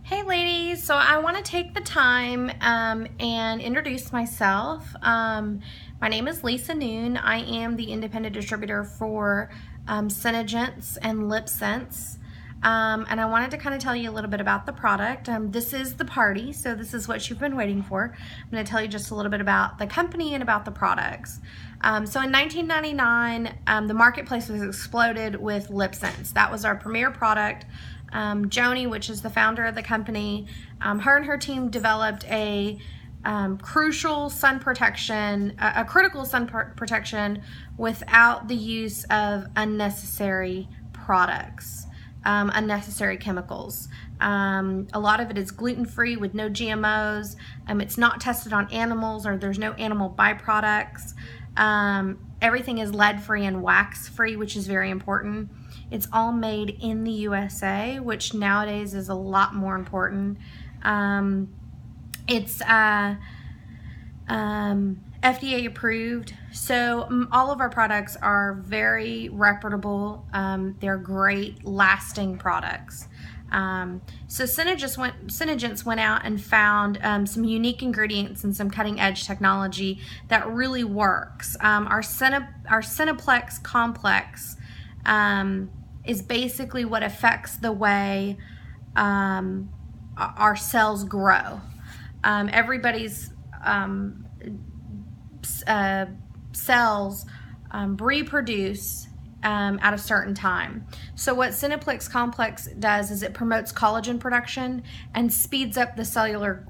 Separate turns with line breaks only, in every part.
Hey ladies, so I want to take the time and introduce myself. My name is Lisa Noon. I am the independent distributor for SeneGence and LipSense. And I wanted to kind of tell you a little bit about the product. This is the party, so this is what you've been waiting for. I'm going to tell you just a little bit about the company and about the products. So in 1999, the marketplace was exploded with LipSense. That was our premier product. Joni, which is the founder of the company, her and her team developed a critical sun protection without the use of unnecessary products, unnecessary chemicals. A lot of it is gluten-free with no GMOs. It's not tested on animals, or there's no animal byproducts. Everything is lead-free and wax-free, which is very important. It's all made in the USA, which nowadays is a lot more important. It's FDA approved, so all of our products are very reputable. They're great, lasting products. So SeneGence went out and found some unique ingredients and some cutting-edge technology that really works. Our Cineplex complex is basically what affects the way our cells grow. Everybody's cells reproduce at a certain time. So what Cineplex complex does is it promotes collagen production and speeds up the cellular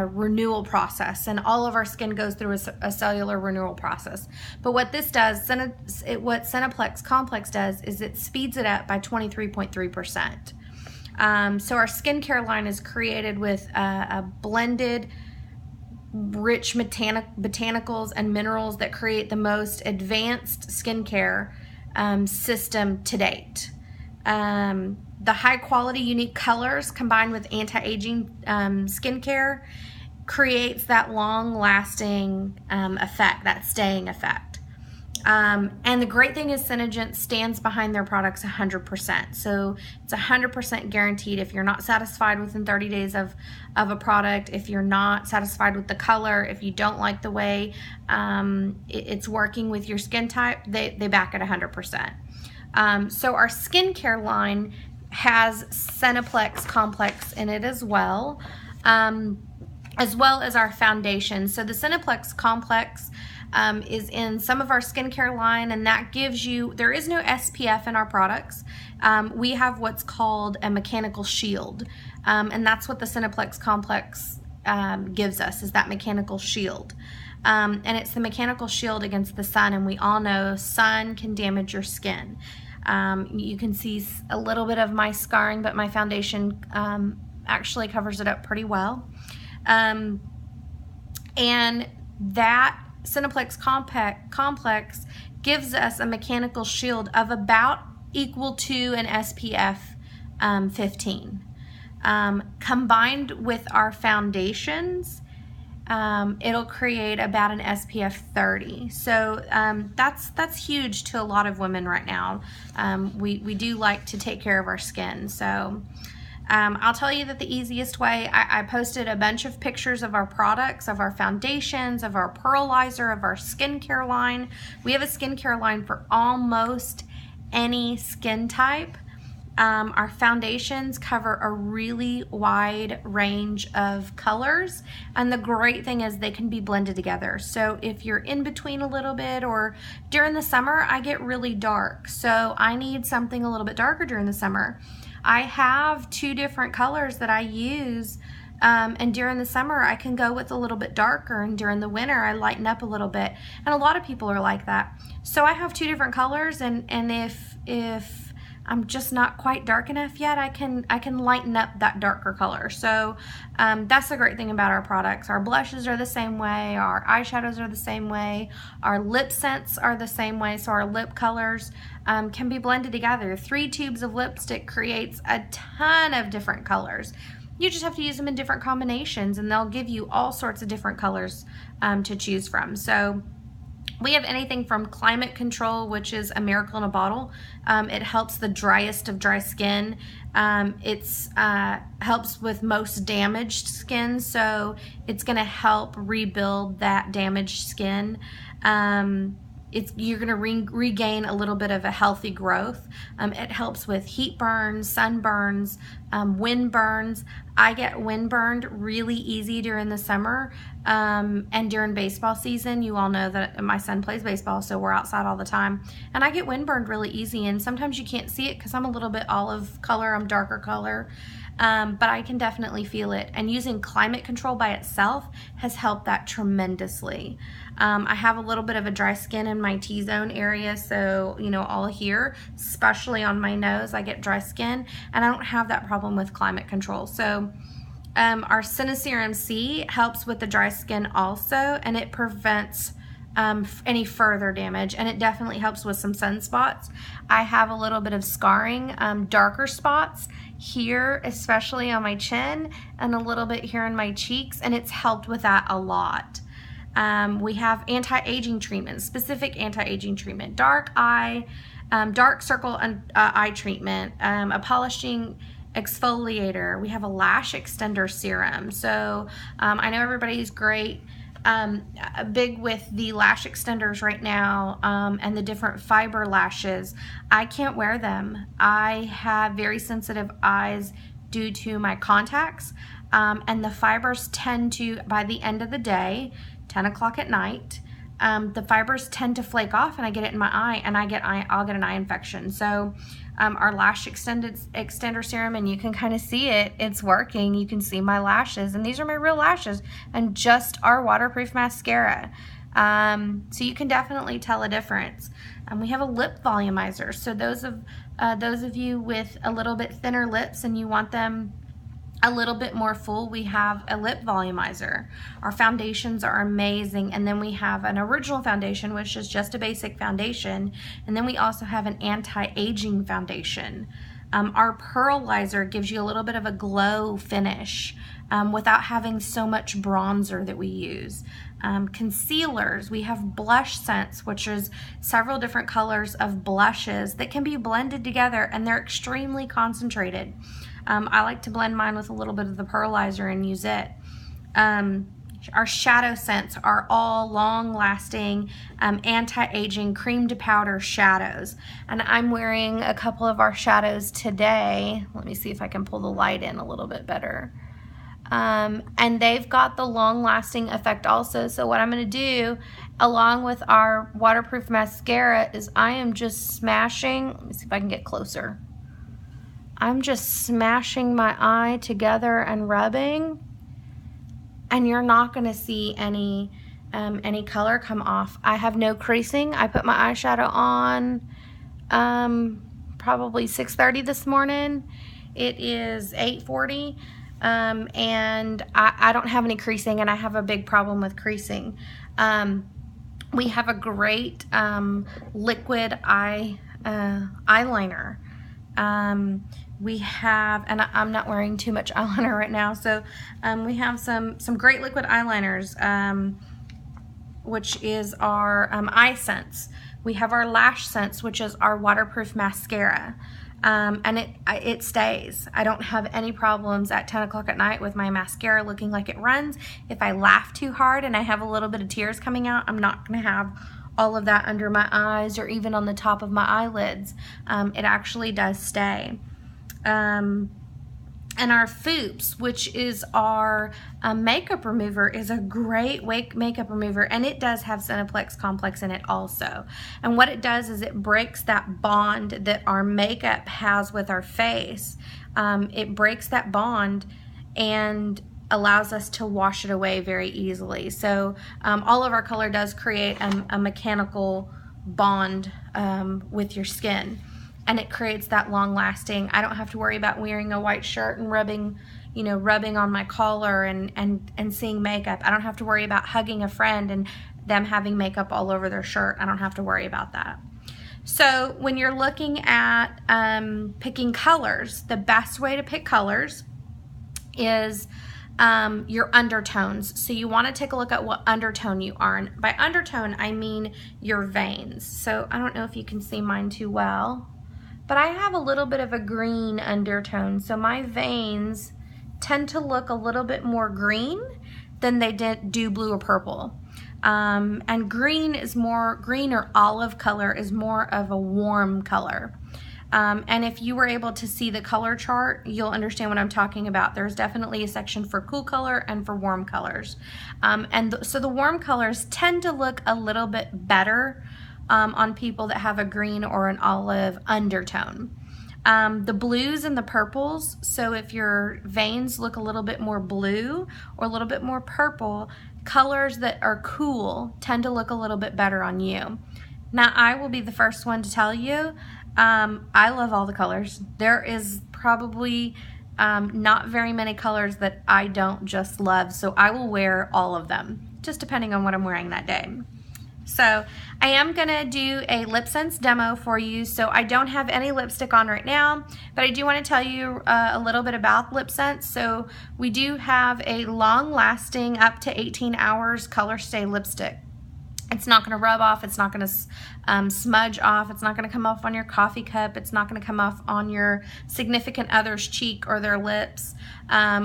renewal process, and all of our skin goes through a cellular renewal process. But what this does, what Cineplex complex does, is it speeds it up by 23.3%. So our skincare line is created with a blended rich botanicals and minerals that create the most advanced skincare system to date. The high quality unique colors combined with anti-aging skincare creates that long lasting effect, that staying effect. And the great thing is SeneGence stands behind their products 100%. So it's 100% guaranteed. If you're not satisfied within 30 days of a product, if you're not satisfied with the color, if you don't like the way it's working with your skin type, they back it 100%. So our skincare line has Cineplex complex in it as well as our foundation. So the Cineplex complex is in some of our skincare line, and that gives you, there is no SPF in our products. We have what's called a mechanical shield, and that's what the Cineplex complex gives us, is that mechanical shield. And it's the mechanical shield against the sun, and we all know sun can damage your skin. You can see a little bit of my scarring, but my foundation actually covers it up pretty well. And that Cineplex complex gives us a mechanical shield of about equal to an SPF 15. Combined with our foundations, it'll create about an SPF 30. So that's huge to a lot of women right now. We do like to take care of our skin. So I'll tell you that the easiest way, I posted a bunch of pictures of our products, of our foundations, of our pearlizer, of our skincare line. We have a skincare line for almost any skin type. Our foundations cover a really wide range of colors, and the great thing is they can be blended together. So if you're in between a little bit, or during the summer I get really dark, so I need something a little bit darker during the summer. I have two different colors that I use, and during the summer I can go with a little bit darker, and during the winter I lighten up a little bit, and a lot of people are like that. So I have two different colors, and if I'm just not quite dark enough yet, I can lighten up that darker color. So that's the great thing about our products. Our blushes are the same way, our eyeshadows are the same way, our lip scents are the same way, so our lip colors can be blended together. 3 tubes of lipstick creates a ton of different colors. You just have to use them in different combinations, and they'll give you all sorts of different colors to choose from. So We have anything from Climate Control, which is a miracle in a bottle. It helps the driest of dry skin. It's helps with most damaged skin, so it's going to help rebuild that damaged skin. You're going to regain a little bit of a healthy growth. It helps with heat burns, sunburns, wind burns. I get wind burned really easy during the summer and during baseball season. You all know that my son plays baseball, so we're outside all the time. And I get wind burned really easy, and sometimes you can't see it because I'm a little bit olive color, I'm darker color. But I can definitely feel it. And using Climate Control by itself has helped that tremendously. I have a little bit of a dry skin in my T-zone area, so, you know, all here, especially on my nose, I get dry skin, and I don't have that problem with Climate Control. So our Cineserum C helps with the dry skin also, and it prevents any further damage, and it definitely helps with some sunspots. I have a little bit of scarring, darker spots here, especially on my chin, and a little bit here in my cheeks, and it's helped with that a lot. We have anti-aging treatment, specific anti-aging treatment, dark circle eye treatment, a polishing exfoliator. We have a lash extender serum. So I know everybody's great big with the lash extenders right now, and the different fiber lashes. I can't wear them. I have very sensitive eyes due to my contacts, and the fibers tend to, by the end of the day, 10 o'clock at night, the fibers tend to flake off, and I get it in my eye, and I'll get an eye infection. So our lash extender serum, and you can kind of see it, it's working. You can see my lashes, and these are my real lashes, and just our waterproof mascara. So you can definitely tell a difference. We have a lip volumizer. So those of you with a little bit thinner lips and you want them a little bit more full, we have a lip volumizer. Our foundations are amazing, and then we have an original foundation, which is just a basic foundation, and then we also have an anti-aging foundation. Our pearlizer gives you a little bit of a glow finish without having so much bronzer that we use. Concealers, we have blush scents, which is several different colors of blushes that can be blended together, and they're extremely concentrated. I like to blend mine with a little bit of the pearlizer and use it. Our shadow scents are all long-lasting, anti-aging cream to powder shadows. And I'm wearing a couple of our shadows today. Let me see if I can pull the light in a little bit better. And they've got the long-lasting effect also. So what I'm going to do, along with our waterproof mascara, is I am just smashing, let me see if I can get closer. I'm just smashing my eye together and rubbing, and you're not going to see any color come off. I have no creasing. I put my eyeshadow on probably 6:30 this morning. It is 8:40, and I don't have any creasing, and I have a big problem with creasing. We have a great liquid eyeliner. We have, and I'm not wearing too much eyeliner right now, so we have some great liquid eyeliners, which is our eye scents. We have our lash scents, which is our waterproof mascara, and it stays. I don't have any problems at 10 o'clock at night with my mascara looking like it runs. If I laugh too hard and I have a little bit of tears coming out, I'm not going to have all of that under my eyes or even on the top of my eyelids. It actually does stay. And our Foops, which is our makeup remover, is a great makeup remover, and it does have Cineplex Complex in it also. And what it does is it breaks that bond that our makeup has with our face. It breaks that bond and allows us to wash it away very easily. So all of our color does create a mechanical bond with your skin, and it creates that long lasting. I don't have to worry about wearing a white shirt and rubbing on my collar and seeing makeup. I don't have to worry about hugging a friend and them having makeup all over their shirt. I don't have to worry about that. So when you're looking at picking colors, the best way to pick colors is your undertones. So you want to take a look at what undertone you are. And by undertone, I mean your veins. So I don't know if you can see mine too well, but I have a little bit of a green undertone. So my veins tend to look a little bit more green than they do blue or purple. And green or olive color is more of a warm color. And if you were able to see the color chart, you'll understand what I'm talking about. There's definitely a section for cool color and for warm colors. So the warm colors tend to look a little bit better on people that have a green or an olive undertone. The blues and the purples, so if your veins look a little bit more blue or a little bit more purple, colors that are cool tend to look a little bit better on you. Now, I will be the first one to tell you, I love all the colors. There is probably not very many colors that I don't just love, so I will wear all of them, just depending on what I'm wearing that day. So I am gonna do a LipSense demo for you. So I don't have any lipstick on right now, but I do wanna tell you a little bit about LipSense. So we do have a long-lasting, up to 18 hours color stay lipstick. It's not gonna rub off, it's not gonna smudge off, it's not gonna come off on your coffee cup, it's not gonna come off on your significant other's cheek or their lips.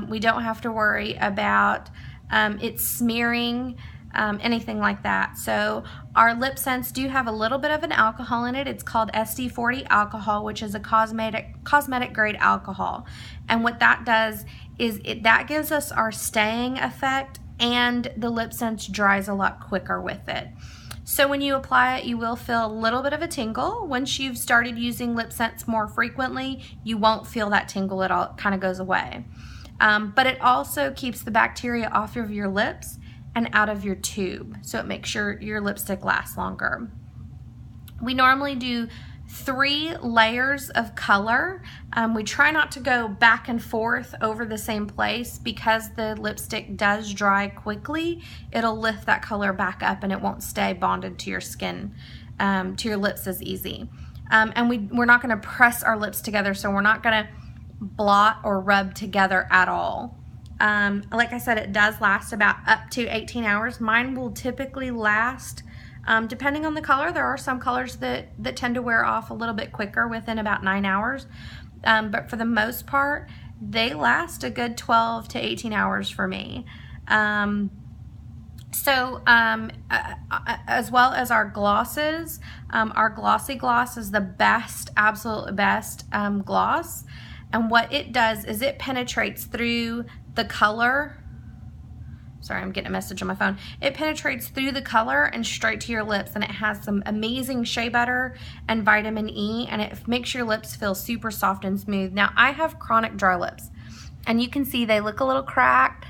We don't have to worry about it smearing, anything like that. So our LipSense do have a little bit of an alcohol in it. It's called SD40 alcohol, which is a cosmetic grade alcohol. And what that does is that gives us our staying effect, and the LipSense dries a lot quicker with it. So when you apply it, you will feel a little bit of a tingle. Once you've started using LipSense more frequently, you won't feel that tingle at all. It kind of goes away. But it also keeps the bacteria off of your lips and out of your tube, so it makes sure your lipstick lasts longer. We normally do 3 layers of color. We try not to go back and forth over the same place because the lipstick does dry quickly. It'll lift that color back up and it won't stay bonded to your skin, to your lips as easy. And we're not gonna press our lips together, so we're not gonna blot or rub together at all. Like I said, it does last about up to 18 hours. Mine will typically last, depending on the color. There are some colors that tend to wear off a little bit quicker within about 9 hours. But for the most part, they last a good 12 to 18 hours for me. As well as our glosses, our Glossy Gloss is the best, absolute best gloss. And what it does is it penetrates through the color. Sorry, I'm getting a message on my phone. It penetrates through the color and straight to your lips, and it has some amazing shea butter and vitamin E, and it makes your lips feel super soft and smooth. Now, I have chronic dry lips, and you can see they look a little cracked,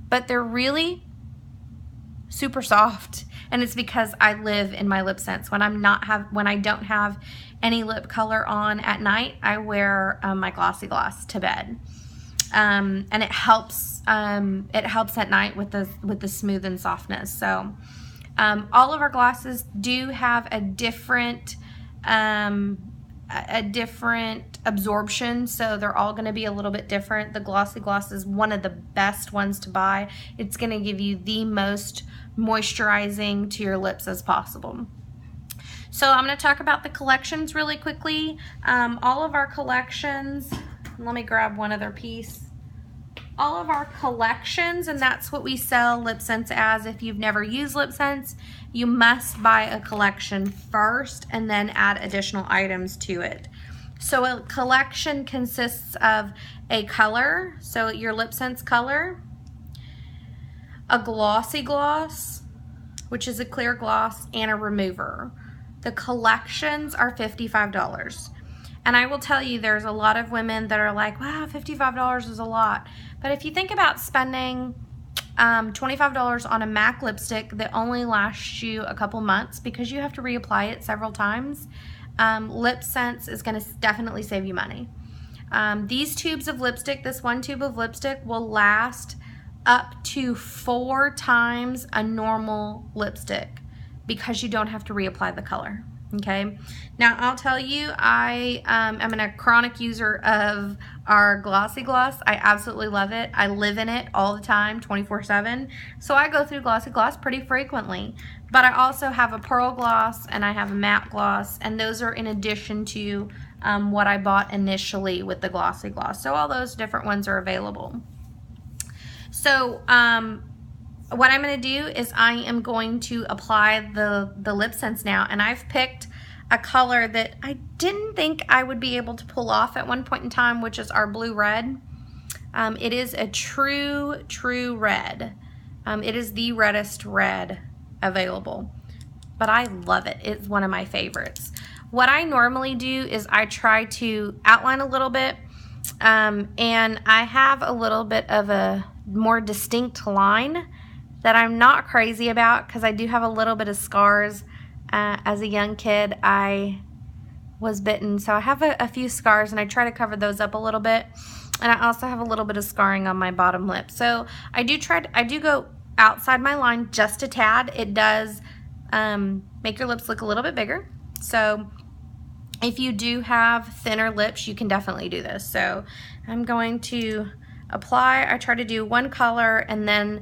but they're really super soft, and it's because I live in my LipSense. When I don't have any lip color on at night, I wear my Glossy Gloss to bed. And it helps at night with the smooth and softness. So all of our glosses do have a different absorption, so they're all going to be a little bit different. The Glossy Gloss is one of the best ones to buy. It's going to give you the most moisturizing to your lips as possible. So I'm going to talk about the collections really quickly. All of our collections, let me grab one other piece. All of our collections, and that's what we sell LipSense as. If you've never used LipSense, you must buy a collection first and then add additional items to it. So a collection consists of a color, so your LipSense color, a Glossy Gloss, which is a clear gloss, and a remover. The collections are $55. And I will tell you, there's a lot of women that are like, wow, $55 is a lot. But if you think about spending $25 on a MAC lipstick that only lasts you a couple months because you have to reapply it several times, LipSense is going to definitely save you money. These tubes of lipstick, this one tube of lipstick will last up to 4 times a normal lipstick because you don't have to reapply the color. Okay, now I'll tell you, I am a chronic user of our Glossy Gloss. I absolutely love it. I live in it all the time, 24/7. So I go through Glossy Gloss pretty frequently. But I also have a Pearl Gloss and I have a Matte Gloss, and those are in addition to what I bought initially with the Glossy Gloss. So all those different ones are available. So what I'm going to do is I am going to apply the LipSense now, and I've picked a color that I didn't think I would be able to pull off at one point in time, which is our Blue Red. It is a true red. It is the reddest red available, but I love it. It's one of my favorites. What I normally do is I try to outline a little bit, and I have a little bit of a more distinct line that I'm not crazy about because I do have a little bit of scars. As a young kid, I was bitten, so I have a few scars, and I try to cover those up a little bit. And I also have a little bit of scarring on my bottom lip. So I do go outside my line just a tad. It does make your lips look a little bit bigger. So if you do have thinner lips, you can definitely do this. So I'm going to apply. I try to do one color and then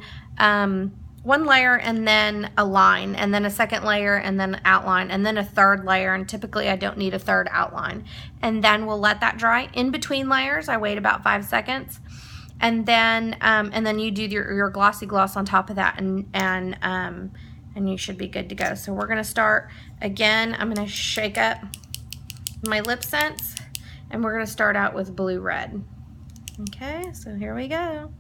one layer and then a line, and then a second layer and then outline, and then a third layer, and typically I don't need a third outline. And then we'll let that dry. In between layers, I wait about 5 seconds, and then you do your Glossy Gloss on top of that, and you should be good to go. So we're gonna start again. I'm gonna shake up my LipSense, and we're gonna start out with Blue Red. Okay, so here we go.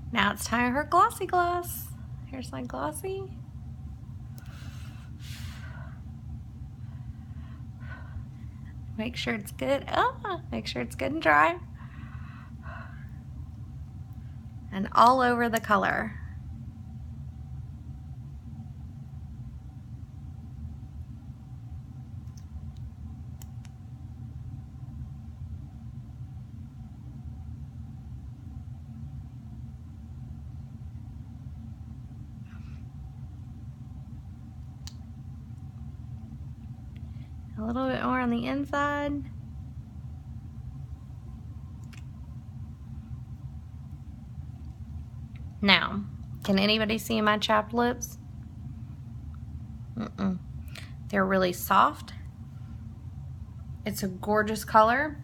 Now it's time for Glossy Gloss. Here's my Glossy. Make sure it's good. Make sure it's good and dry. And all over the color. A little bit more on the inside. Now, can anybody see my chapped lips? They're really soft. It's a gorgeous color.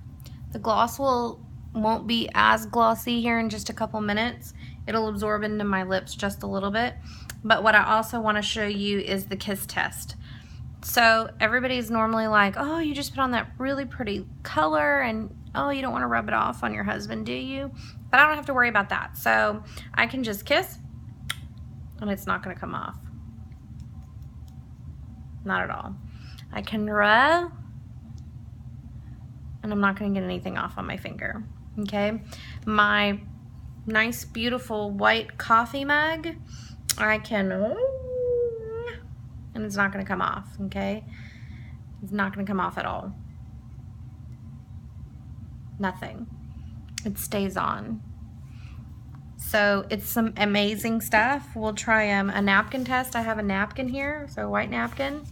The gloss will won't be as glossy here in just a couple minutes. It'll absorb into my lips just a little bit. But what I also want to show you is the kiss test. So everybody's normally like, oh, you just put on that really pretty color and oh, you don't want to rub it off on your husband, do you? But I don't have to worry about that. So I can just kiss and it's not going to come off. Not at all. I can rub and I'm not going to get anything off on my finger. Okay? My nice, beautiful white coffee mug, I can, and it's not going to come off. Okay? It's not going to come off at all. Nothing. It stays on. So it's some amazing stuff. We'll try a napkin test. I have a napkin here, so a white napkin.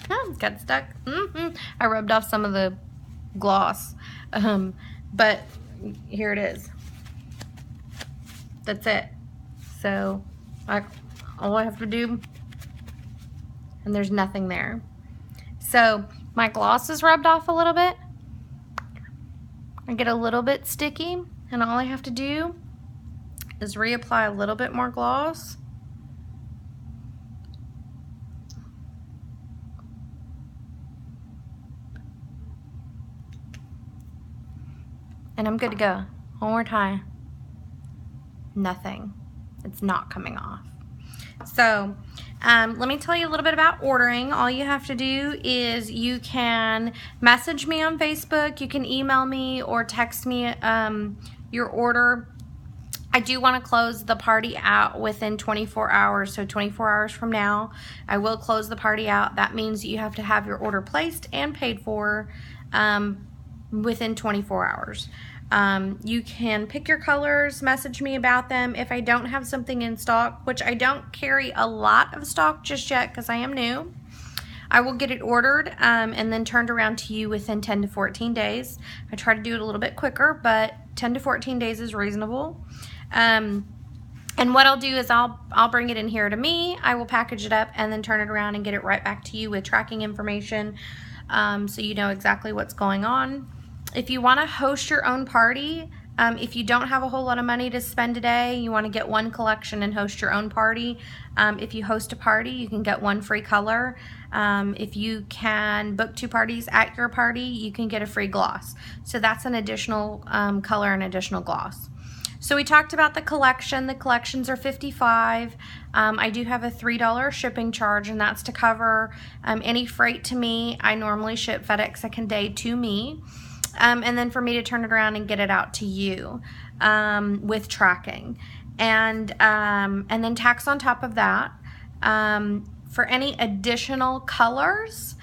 Oh, it got stuck. I rubbed off some of the gloss, but here it is. That's it. So all I have to do, and there's nothing there. So my gloss is rubbed off a little bit. I get a little bit sticky, and all I have to do is reapply a little bit more gloss. And I'm good to go. One more time. Nothing. It's not coming off. So let me tell you a little bit about ordering. All you have to do is you can message me on Facebook, you can email me or text me your order. I do want to close the party out within 24 hours, so 24 hours from now, I will close the party out. That means you have to have your order placed and paid for within 24 hours. You can pick your colors, message me about them. If I don't have something in stock, which I don't carry a lot of stock just yet because I am new, I will get it ordered and then turned around to you within 10 to 14 days. I try to do it a little bit quicker, but 10 to 14 days is reasonable. And what I'll do is I'll bring it in here to me, I will package it up and then turn it around and get it right back to you with tracking information so you know exactly what's going on. If you want to host your own party, if you don't have a whole lot of money to spend today, you want to get one collection and host your own party. If you host a party, you can get one free color. If you can book 2 parties at your party, you can get a free gloss. So that's an additional color and additional gloss. So we talked about the collection. The collections are $55. I do have a $3 shipping charge, and that's to cover any freight to me. I normally ship FedEx Second Day to me. And then for me to turn it around and get it out to you with tracking. And then tax on top of that. For any additional colors,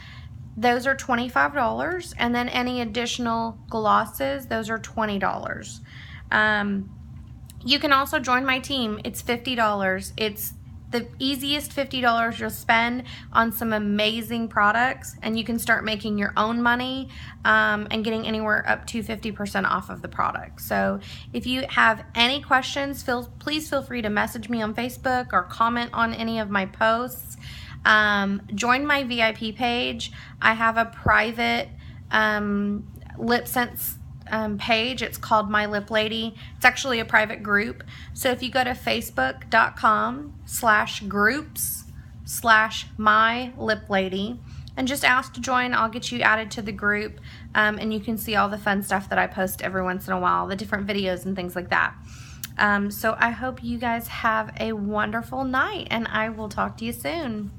those are $25. And then any additional glosses, those are $20. You can also join my team. It's $50. It's the easiest $50 you'll spend on some amazing products, and you can start making your own money and getting anywhere up to 50% off of the product. So if you have any questions, please feel free to message me on Facebook or comment on any of my posts. Join my VIP page. I have a private LipSense page. It's called My Lip Lady. It's actually a private group. So if you go to facebook.com/groups/My Lip Lady and just ask to join, I'll get you added to the group, and you can see all the fun stuff that I post every once in a while, the different videos and things like that. So I hope you guys have a wonderful night, and I will talk to you soon.